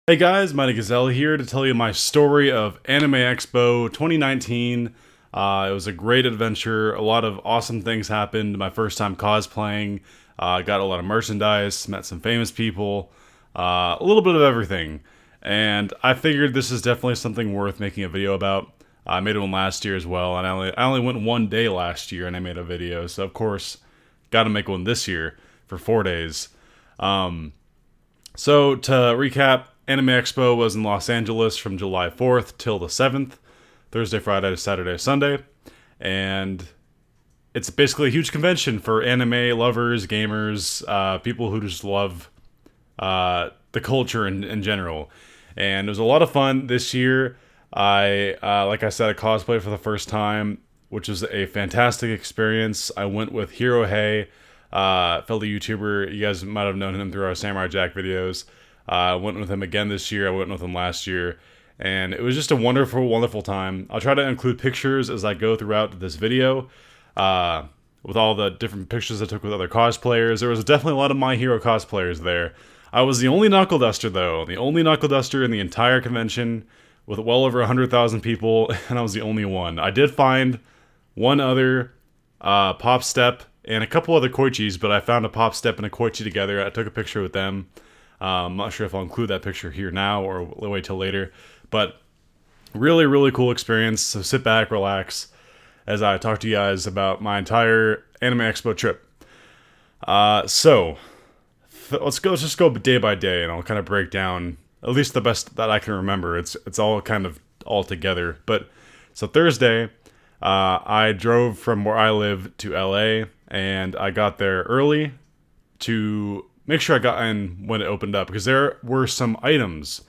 Hey guys, Mighty Gazelle here to tell you my story of Anime Expo 2019. It was a great adventure. A lot of awesome things happened. My first time cosplaying. Got a lot of merchandise, met some famous people, a little bit of everything. And I figured this is definitely something worth making a video about. I made one last year as well, and I only went one day last year and I made a video. So of course, got to make one this year for 4 days. So to recap, Anime Expo was in Los Angeles from July 4th till the 7th, Thursday, Friday, Saturday, Sunday, and it's basically a huge convention for anime lovers, gamers, people who just love the culture in general. And it was a lot of fun this year. Like I said, I cosplayed for the first time, which was a fantastic experience. I went with Hiro Hey, fellow YouTuber. You guys might have known him through our Samurai Jack videos. I went with him again this year. I went with him last year. And it was just a wonderful, wonderful time. I'll try to include pictures as I go throughout this video. With all the different pictures I took with other cosplayers. There was definitely a lot of My Hero cosplayers there. I was the only Knuckle Duster, though. The only Knuckle Duster in the entire convention with well over 100,000 people. And I was the only one. I did find one other Pop Step and a couple other Koichis. But I found a Pop Step and a Koichi together. I took a picture with them. I'm not sure if I'll include that picture here now or wait till later. But really, really cool experience. So sit back, relax, as I talk to you guys about my entire Anime Expo trip. Let's just go day by day, and I'll kind of break down at least the best that I can remember. It's all kind of all together. But so Thursday, I drove from where I live to LA, and I got there early to make sure I got in when it opened up, because there were some items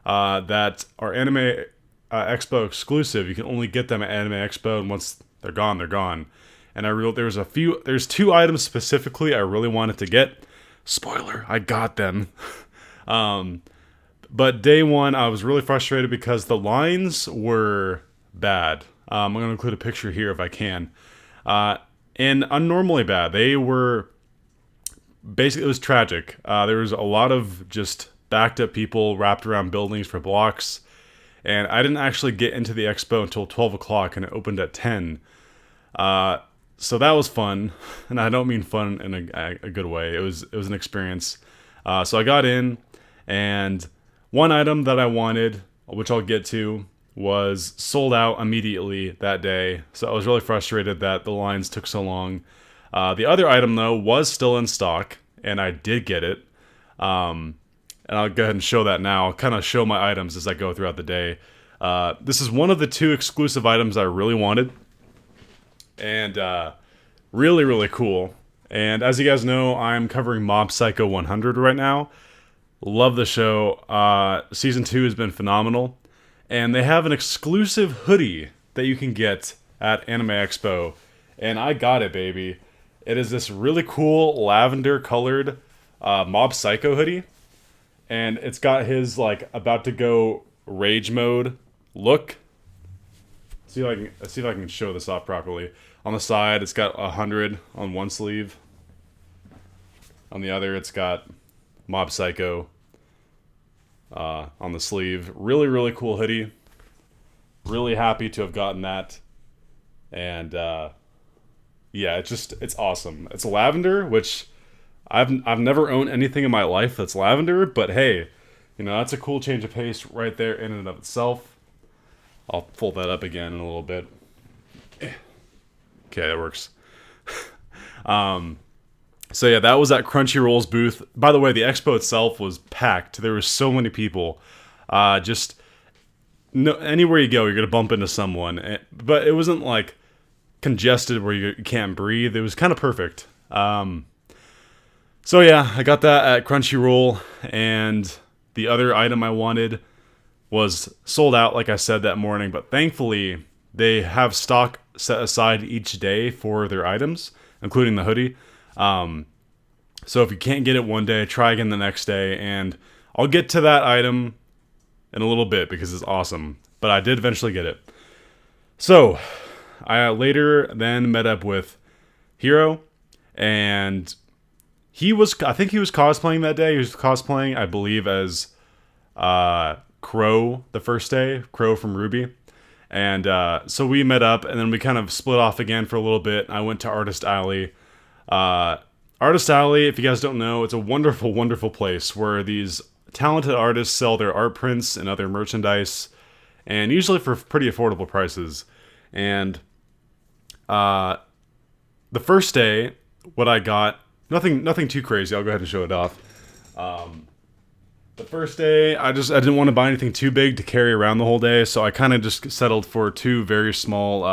that are Anime Expo exclusive. You can only get them at Anime Expo, and once they're gone, they're gone. And there's two items specifically I really wanted to get. Spoiler, I got them. But day one, I was really frustrated because the lines were bad. I'm going to include a picture here if I can. And unnormally bad. They were... Basically, it was tragic. There was a lot of just backed up people wrapped around buildings for blocks. And I didn't actually get into the expo until 12 o'clock, and it opened at 10. So that was fun. And I don't mean fun in a good way. It was an experience. So I got in, and one item that I wanted, which I'll get to, was sold out immediately that day. So I was really frustrated that the lines took so long. The other item, though, was still in stock, and I did get it. And I'll go ahead and show that now. I'll kind of show my items as I go throughout the day. This is one of the two exclusive items I really wanted. And really, really cool. And as you guys know, I'm covering Mob Psycho 100 right now. Love the show. Season 2 has been phenomenal. And they have an exclusive hoodie that you can get at Anime Expo. And I got it, baby. It is this really cool lavender colored Mob Psycho hoodie. And it's got his like about to go rage mode look. Let's see if I can show this off properly. On the side, it's got 100 on one sleeve. On the other, it's got Mob Psycho on the sleeve. Really, really cool hoodie. Really happy to have gotten that. And yeah, it's awesome. It's lavender, which I've never owned anything in my life that's lavender, but hey, that's a cool change of pace right there in and of itself. I'll fold that up again in a little bit. Okay, that works. So yeah, that was at Crunchyroll's booth. By the way, the expo itself was packed. There were so many people. Anywhere you go, you're gonna bump into someone. But it wasn't like congested where you can't breathe. It was kind of perfect. So yeah, I got that at Crunchyroll, and the other item I wanted was sold out, like I said, that morning. But thankfully, they have stock set aside each day for their items, including the hoodie. So if you can't get it one day, try again the next day, and I'll get to that item in a little bit because it's awesome. But I did eventually get it. So I later then met up with Hiro, and I think he was cosplaying that day. He was cosplaying, I believe, as Crow the first day, Crow from Ruby. And so we met up, and then we kind of split off again for a little bit. I went to Artist Alley. Uh, Artist Alley, if you guys don't know, it's a wonderful, wonderful place where these talented artists sell their art prints and other merchandise, and usually for pretty affordable prices. And the first day, what I got, nothing too crazy. I'll go ahead and show it off. The first day, I didn't want to buy anything too big to carry around the whole day, so I kind of just settled for two very small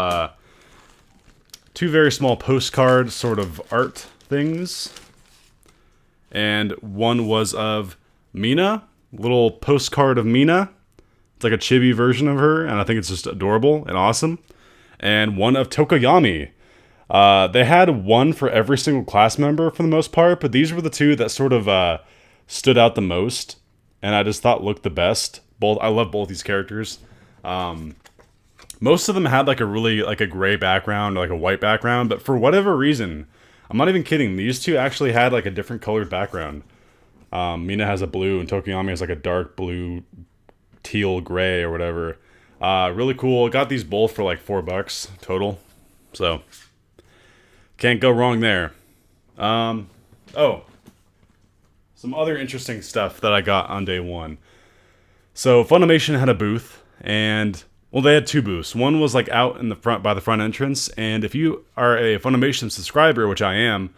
postcard sort of art things. And one was of Mina, little postcard of Mina. It's like a chibi version of her, and I think it's just adorable and awesome. And one of Tokoyami. They had one for every single class member for the most part, but these were the two that sort of stood out the most, and I just thought looked the best. I love both these characters. Most of them had like a gray background, or like a white background, but for whatever reason, I'm not even kidding, these two actually had like a different colored background. Mina has a blue, and Tokoyami has like a dark blue, teal gray or whatever. Really cool. Got these both for like $4 total, so can't go wrong there. Oh, some other interesting stuff that I got on day one. So Funimation had a booth, and well, they had two booths. One was like out in the front by the front entrance, and if you are a Funimation subscriber, which I am,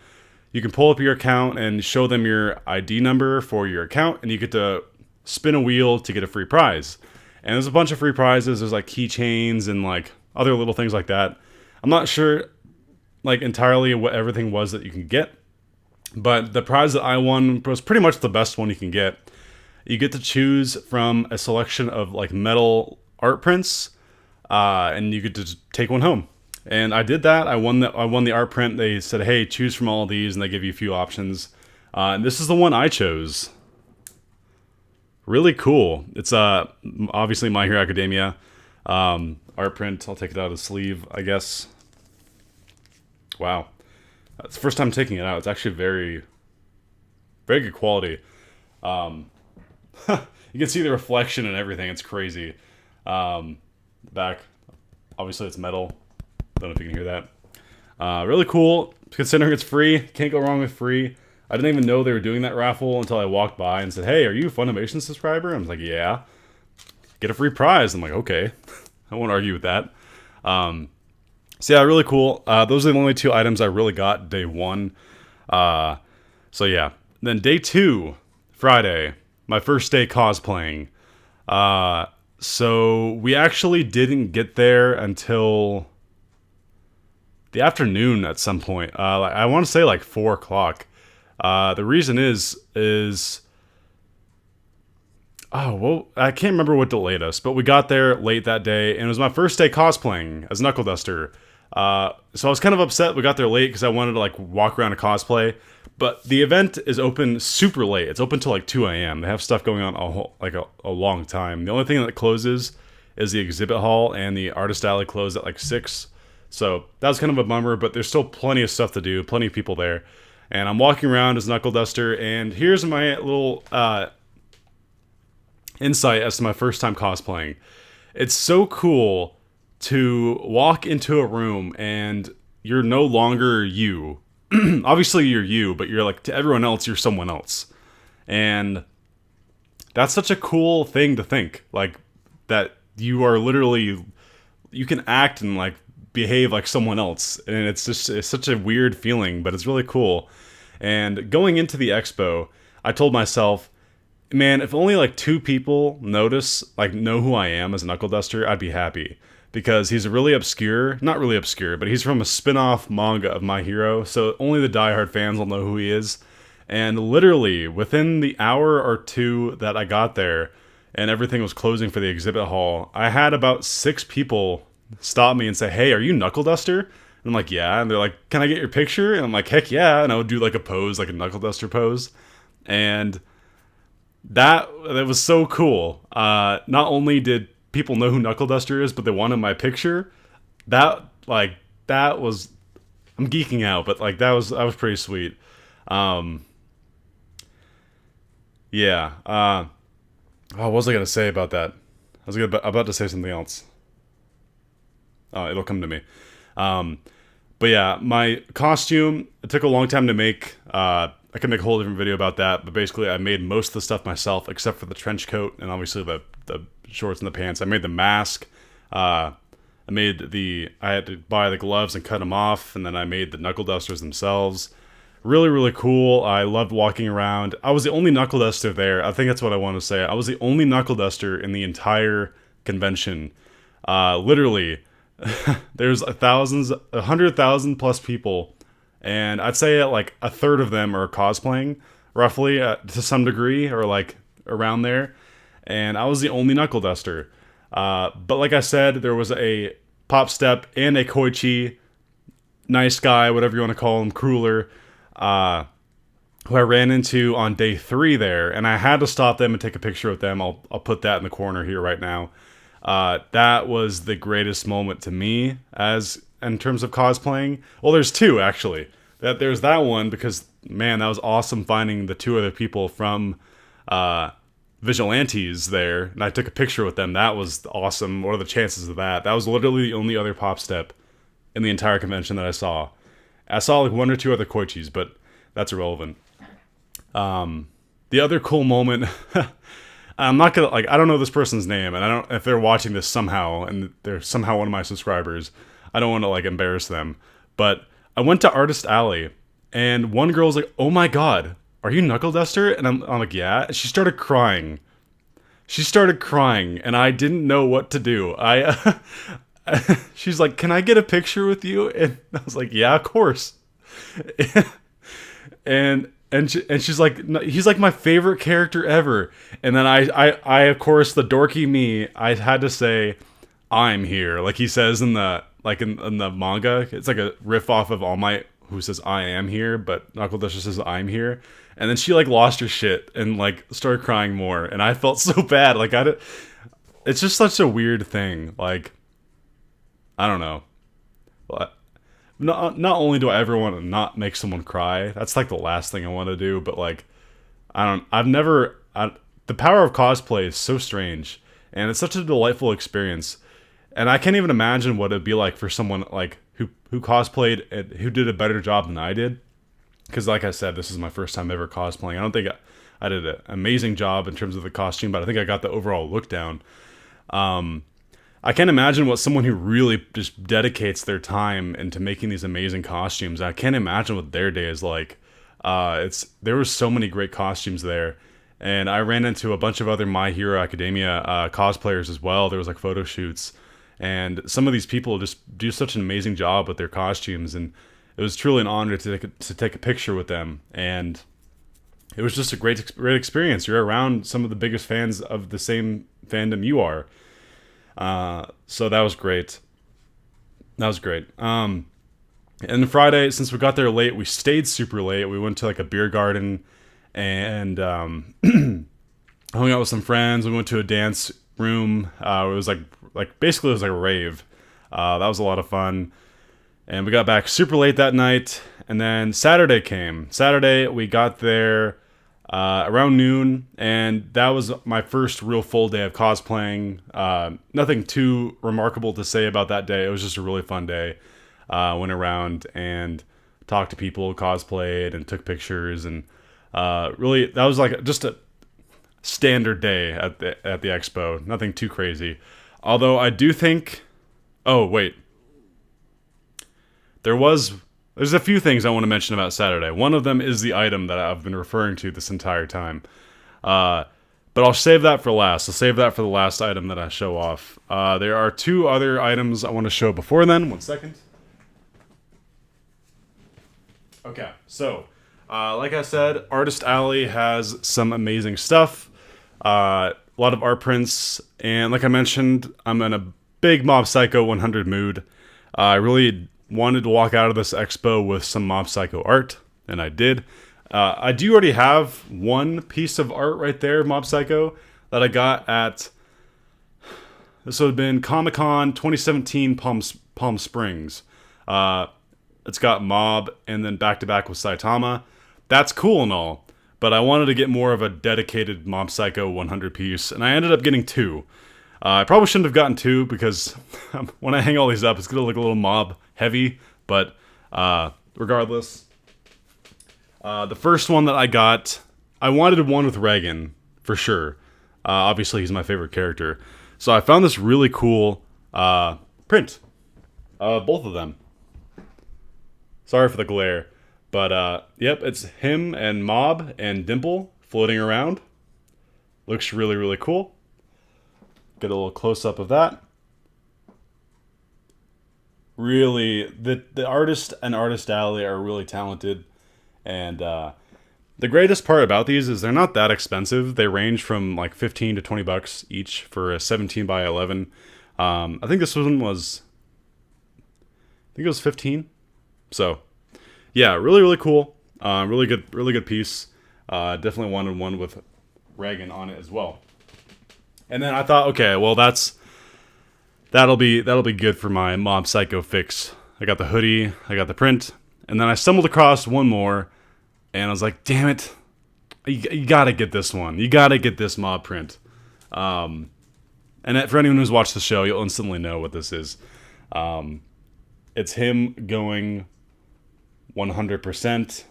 you can pull up your account and show them your ID number for your account, and you get to spin a wheel to get a free prize. And there's a bunch of free prizes. There's like keychains and like other little things like that. I'm not sure like entirely what everything was that you can get, but the prize that I won was pretty much the best one you can get. You get to choose from a selection of like metal art prints, and you get to take one home. And I did that. I won the art print. They said, hey, choose from all of these, and they give you a few options. And this is the one I chose. Really cool. It's obviously My Hero Academia art print. I'll take it out of the sleeve, I guess. Wow. It's the first time taking it out. It's actually very, very good quality. You can see the reflection and everything. It's crazy. Back, obviously it's metal. Don't know if you can hear that. Really cool. Considering it's free. Can't go wrong with free. I didn't even know they were doing that raffle until I walked by and said, hey, are you a Funimation subscriber? I was like, yeah. Get a free prize. I'm like, okay. I won't argue with that. So yeah, really cool. Those are the only two items I really got day one. So yeah. Then day two, Friday, my first day cosplaying. So we actually didn't get there until the afternoon at some point. I want to say like 4 o'clock. The reason is oh, well, I can't remember what delayed us, but we got there late that day, and it was my first day cosplaying as Knuckle Duster. So I was kind of upset we got there late because I wanted to like walk around and cosplay. But the event is open super late. It's open till like 2 a.m. They have stuff going on a long time. The only thing that closes is the exhibit hall, and the artist alley closed at like 6. So that was kind of a bummer, but there's still plenty of stuff to do, plenty of people there. And I'm walking around as Knuckle Duster, and here's my little insight as to my first time cosplaying. It's so cool to walk into a room and you're no longer you. Obviously you're you, but you're like, to everyone else, you're someone else. And that's such a cool thing to think. Like, that you are literally, you can act and like behave like someone else. And it's such a weird feeling, but it's really cool. And going into the expo, I told myself, man, if only like 2 people know who I am as a Knuckle Duster, I'd be happy. Because he's really obscure, not really obscure, but he's from a spin-off manga of My Hero, so only the diehard fans will know who he is. And literally, within the hour or 2 that I got there, and everything was closing for the exhibit hall, I had about 6 people stop me and say, hey, are you Knuckle Duster? And I'm like, yeah. And they're like, can I get your picture? And I'm like, heck yeah. And I would do like a pose, like a Knuckle Duster pose. And that was so cool. Not only did people know who Knuckle Duster is, but they wanted my picture. That was, I'm geeking out, but like that was pretty sweet. Yeah. Oh, what was I gonna say about that? About to say something else. Oh, it'll come to me. Um, but yeah, my costume, it took a long time to make. I could make a whole different video about that, but basically I made most of the stuff myself except for the trench coat and obviously the shorts and the pants. I made the mask. I had to buy the gloves and cut them off, and then I made the knuckle dusters themselves. Really, really cool. I loved walking around. I was the only knuckle duster there. I think that's what I want to say. I was the only knuckle duster in the entire convention. Literally, there's 100,000 plus people, and I'd say like a third of them are cosplaying, roughly to some degree, or like around there. And I was the only knuckle duster. But like I said, there was a pop step and a koichi, nice guy, whatever you want to call him, crueler, who I ran into on day 3 there, and I had to stop them and take a picture with them. I'll put that in the corner here right now. That was the greatest moment to me as in terms of cosplaying. Well, there's two actually. There's that one because man, that was awesome finding the 2 other people from Vigilantes there, and I took a picture with them. That was awesome. What are the chances of that? That was literally the only other pop step in the entire convention that I saw. I saw like 1 or 2 other koichis, but that's irrelevant. The other cool moment, I'm not gonna like. I don't know this person's name, and I don't if they're watching this somehow, and they're somehow one of my subscribers. I don't want to like embarrass them, but I went to Artist Alley, and one girl's like, "Oh my god, are you Knuckle Duster?" And I'm like, "Yeah." And she started crying. And I didn't know what to do. She's like, "Can I get a picture with you?" And I was like, "Yeah, of course." and she's like, "No, he's like my favorite character ever." And then I of course the dorky me, I had to say, "I'm here," like he says in the in the manga. It's like a riff off of All Might, who says "I am here," but Knuckle Duster says "I'm here." And then she like lost her shit and like started crying more, and I felt so bad. Like it's just such a weird thing. Like I don't know. But not only do I ever want to not make someone cry, that's like the last thing I want to do, but like the power of cosplay is so strange, and it's such a delightful experience. And I can't even imagine what it'd be like for someone like who cosplayed and who did a better job than I did. Because like I said, this is my first time ever cosplaying. I don't think I did an amazing job in terms of the costume, but I think I got the overall look down. I can't imagine what someone who really just dedicates their time into making these amazing costumes. I can't imagine what their day is like. There were so many great costumes there, and I ran into a bunch of other My Hero Academia cosplayers as well. There was like photo shoots, and some of these people just do such an amazing job with their costumes, and it was truly an honor to take a picture with them. And it was just a great experience. You're around some of the biggest fans of the same fandom you are. So that was great. And Friday, since we got there late, we stayed super late. We went to like a beer garden and hung out with some friends. We went to a dance room. It was basically it was like a rave. That was a lot of fun. And we got back super late that night. And then Saturday came. Saturday, we got there around noon, and that was my first real full day of cosplaying. Nothing too remarkable to say about that day. It was just a really fun day. Went around and talked to people, cosplayed, and took pictures. And really, that was like just a standard day at the expo. Nothing too crazy. Although I do think... Oh, wait. There's a few things I want to mention about Saturday. One of them is the item that I've been referring to this entire time. But I'll save that for last. I'll save that for the last item that I show off. There are 2 other items I want to show before then. 1 second. Okay, so, like I said, Artist Alley has some amazing stuff. A lot of art prints. And like I mentioned, I'm in a big Mob Psycho 100 mood. I really wanted to walk out of this expo with some Mob Psycho art, and I did. I do already have one piece of art right there, Mob Psycho, that I got at... This would have been Comic-Con 2017 Palm Springs. It's got Mob, and then back-to-back with Saitama. That's cool and all, but I wanted to get more of a dedicated Mob Psycho 100 piece, and I ended up getting 2. I probably shouldn't have gotten 2 because when I hang all these up, it's gonna look a little mob heavy, but regardless. The first one that I got, I wanted one with Reagan, for sure. Obviously, he's my favorite character. So I found this really cool print. Both of them. Sorry for the glare. But, yep, it's him and Mob and Dimple floating around. Looks really, really cool. Get a little close-up of that. Really, the artist and Artist Alley are really talented. And the greatest part about these is they're not that expensive. They range from like 15 to 20 bucks each for a 17 by 11. I think this one was, I think it was 15. So, yeah, really, really cool. Really good piece. Definitely wanted one with Reagan on it as well. And then I thought, okay, well that'll be good for my Mob Psycho fix. I got the hoodie, I got the print, and then I stumbled across one more, and I was like, damn it, you gotta get this one. You gotta get this mob print. And for anyone who's watched the show, you'll instantly know what this is. It's him going 100%.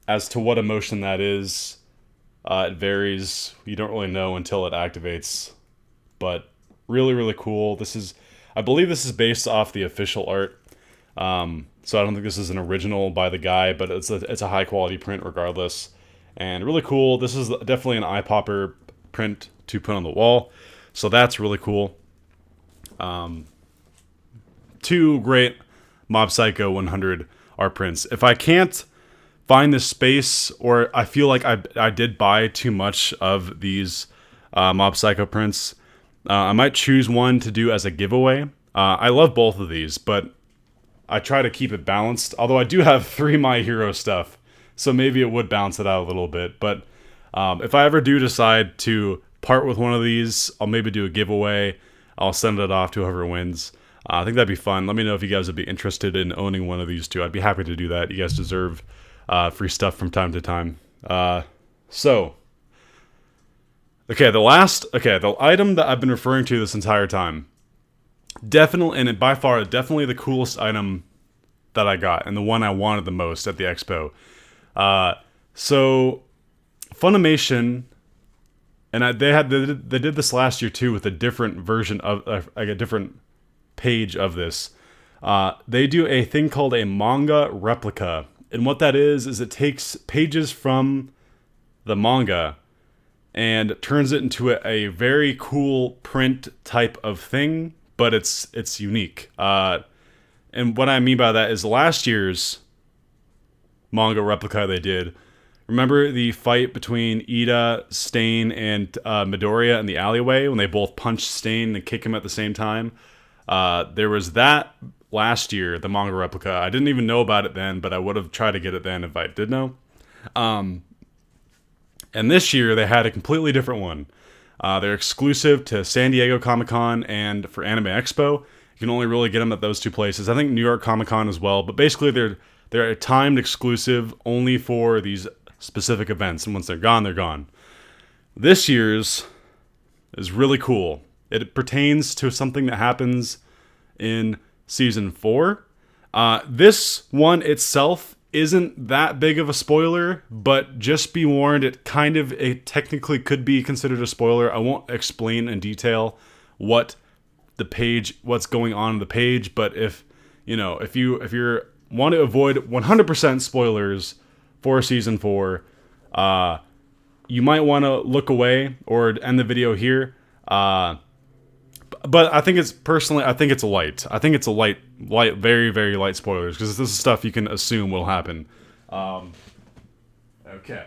As to what emotion that is, it varies. You don't really know until it activates. But really, really cool. I believe this is based off the official art. So I don't think this is an original by the guy, but it's a high quality print regardless. And really cool. This is definitely an eye popper print to put on the wall. So that's really cool. 2 great Mob Psycho 100 art prints. If I can't find this space, or I feel like I did buy too much of these Mob Psycho prints, I might choose one to do as a giveaway. I love both of these, but I try to keep it balanced. Although I do have 3 My Hero stuff, so maybe it would balance it out a little bit. But if I ever do decide to part with one of these, I'll maybe do a giveaway. I'll send it off to whoever wins. I think that'd be fun. Let me know if you guys would be interested in owning one of these 2. I'd be happy to do that. You guys deserve free stuff from time to time. The item that I've been referring to this entire time, definitely, and by far, definitely the coolest item that I got, and the one I wanted the most at the expo. So, Funimation, and they did this last year too with a different version of, like a different page of this. They do a thing called a manga replica. And what that is it takes pages from the manga and turns it into a very cool print type of thing, but it's unique. And what I mean by that is last year's manga replica they did. Remember the fight between Ida, Stain, and Midoriya in the alleyway when they both punch Stain and kick him at the same time? There was that last year, the manga replica. I didn't even know about it then, but I would have tried to get it then if I did know. And this year, they had a completely different one. They're exclusive to San Diego Comic-Con and for Anime Expo. You can only really get them at those 2 places. I think New York Comic-Con as well. But basically, they're a timed exclusive only for these specific events. And once they're gone, they're gone. This year's is really cool. It pertains to something that happens in Season 4. This one itself isn't that big of a spoiler, but just be warned, it technically could be considered a spoiler. I won't explain in detail what's going on in the page, but if you want to avoid 100% spoilers for Season 4, you might want to look away or end the video here. But I think it's light. I think it's a light, very, very light spoilers, because this is stuff you can assume will happen. Okay.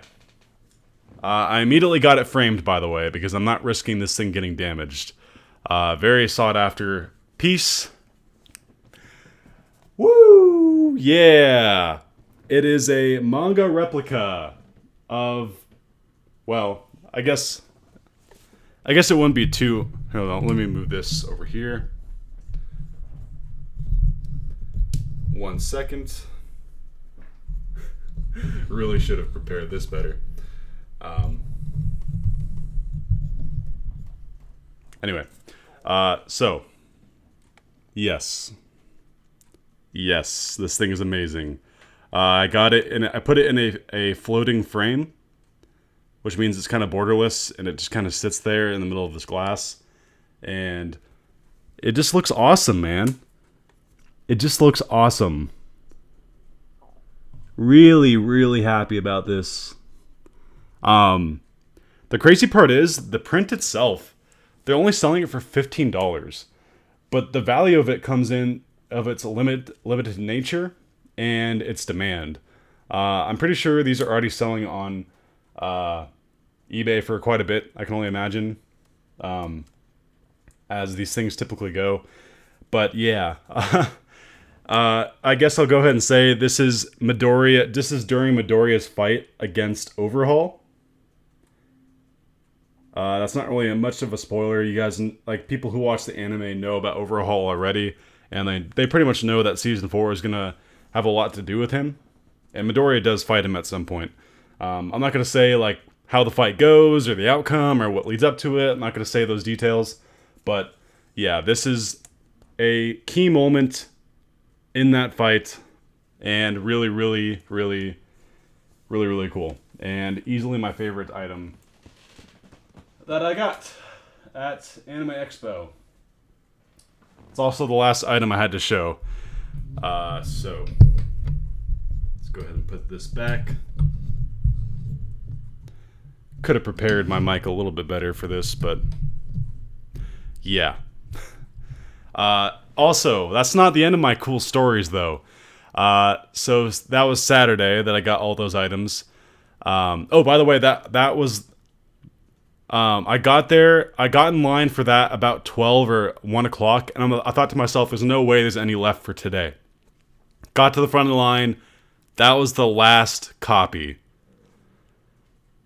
I immediately got it framed, by the way, because I'm not risking this thing getting damaged. Very sought after piece. Woo! Yeah! It is a manga replica of, well, I guess it wouldn't be too... Hold on, let me move this over here. 1 second. Really should have prepared this better. Um, anyway, so yes, yes, this thing is amazing. I got it and I put it in a floating frame, which means it's kind of borderless and it just kind of sits there in the middle of this glass, and it just looks awesome, man. It just looks awesome. Really, really happy about this. The crazy part is the print itself. They're only selling it for $15, but the value of it comes in of its limited nature and its demand. I'm pretty sure these are already selling on eBay for quite a bit. I can only imagine, as these things typically go. But yeah, I guess I'll go ahead and say this is Midoriya. This is during Midoriya's fight against Overhaul. That's not really much of a spoiler. You guys, like people who watch the anime, know about Overhaul already, and they pretty much know that season 4 is gonna have a lot to do with him. And Midoriya does fight him at some point. I'm not gonna say like how the fight goes or the outcome or what leads up to it. I'm not gonna say those details, but yeah, this is a key moment in that fight, and really, really, really, really, really cool, and easily my favorite item that I got at Anime Expo. It's also the last item I had to show. So let's go ahead and put this back. Could have prepared my mic a little bit better for this, but yeah. Also, that's not the end of my cool stories, though. So that was Saturday that I got all those items. Oh, by the way, that was... I got in line for that about 12 or 1 o'clock, and I thought to myself, there's no way there's any left for today. Got to the front of the line. That was the last copy.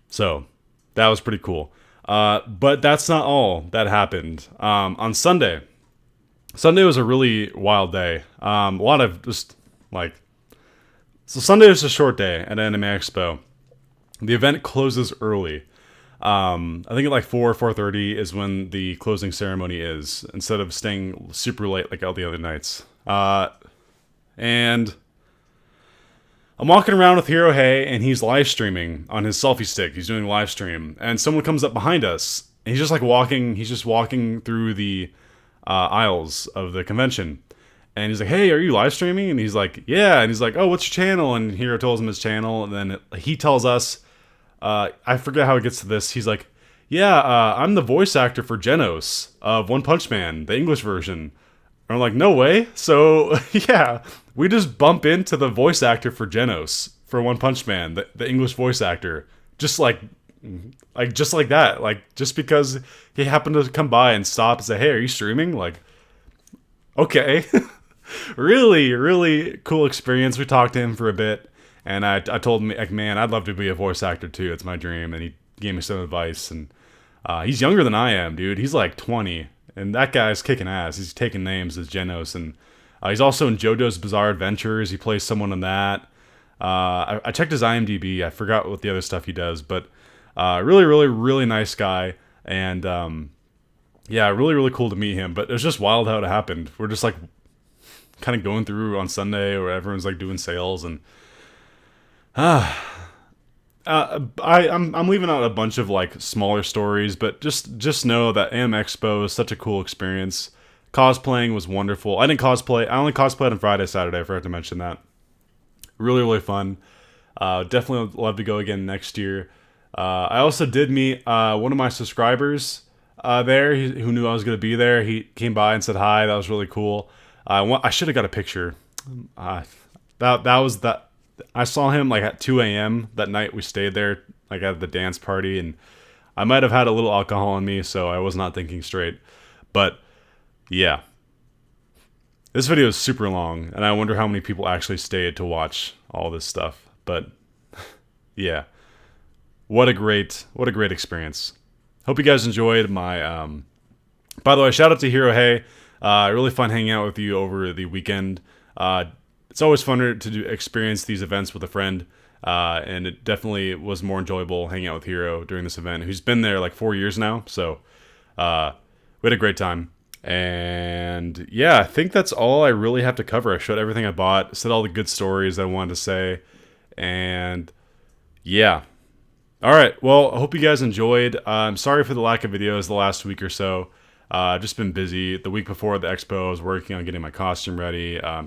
So, that was pretty cool. But that's not all that happened. On Sunday was a really wild day. A lot of just, like... So Sunday is a short day at Anime Expo. The event closes early. I think at like 4:30 is when the closing ceremony is, instead of staying super late like all the other nights. And I'm walking around with Hirohei, and he's live streaming on his selfie stick. He's doing a live stream, and someone comes up behind us, and he's just walking through the aisles of the convention. And he's like, "Hey, are you live streaming?" And he's like, "Yeah." And he's like, "Oh, what's your channel?" And Hiro tells him his channel, and then he tells us, I forget how it gets to this. He's like, "Yeah, I'm the voice actor for Genos of One Punch Man, the English version." And I'm like, "No way." So, yeah, we just bump into the voice actor for Genos for One Punch Man, the English voice actor. Just like that. Like, just because he happened to come by and stop and say, "Hey, are you streaming?" Like, okay. Really, really cool experience. We talked to him for a bit. And I told him, like, man, I'd love to be a voice actor too. It's my dream. And he gave me some advice. And he's younger than I am, dude. He's like 20. And that guy's kicking ass. He's taking names as Genos. And he's also in JoJo's Bizarre Adventures. He plays someone in that. I checked his IMDb. I forgot what the other stuff he does. But really, really, really nice guy. And yeah, really, really cool to meet him. But it was just wild how it happened. We're just like kind of going through on Sunday where everyone's like doing sales, and I'm leaving out a bunch of like smaller stories, but just know that Anime Expo is such a cool experience. Cosplaying was wonderful. I didn't cosplay. I only cosplayed on Friday, Saturday. I forgot to mention that. Really, really fun. Definitely love to go again next year. I also did meet one of my subscribers there who knew I was going to be there. He came by and said hi. That was really cool. I should have got a picture. That was that. I saw him like at 2 a.m. that night we stayed there, like at the dance party, and I might have had a little alcohol in me, so I was not thinking straight. But yeah, this video is super long, and I wonder how many people actually stayed to watch all this stuff. But yeah, what a great experience. Hope you guys enjoyed my. By the way, shout out to Hirohei. Really fun hanging out with you over the weekend. It's always funner to experience these events with a friend. and it definitely was more enjoyable hanging out with Hero during this event, who's been there like 4 years now. So we had a great time. And yeah, I think that's all I really have to cover. I showed everything I bought, said all the good stories I wanted to say, and yeah. All right. Well, I hope you guys enjoyed. I'm sorry for the lack of videos the last week or so. I've just been busy. The week before the expo, I was working on getting my costume ready. I'm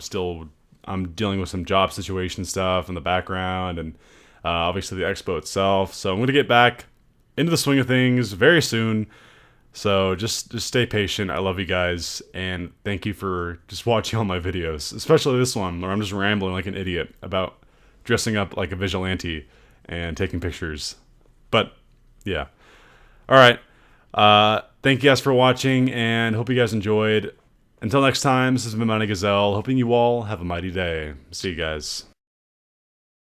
dealing with some job situation stuff in the background, and obviously the expo itself. So I'm going to get back into the swing of things very soon. So just stay patient. I love you guys, and thank you for just watching all my videos, especially this one where I'm just rambling like an idiot about dressing up like a vigilante and taking pictures. But yeah. All right. Thank you guys for watching, and hope you guys enjoyed. Until next time, this has been Mighty Gazelle, hoping you all have a mighty day. See you guys.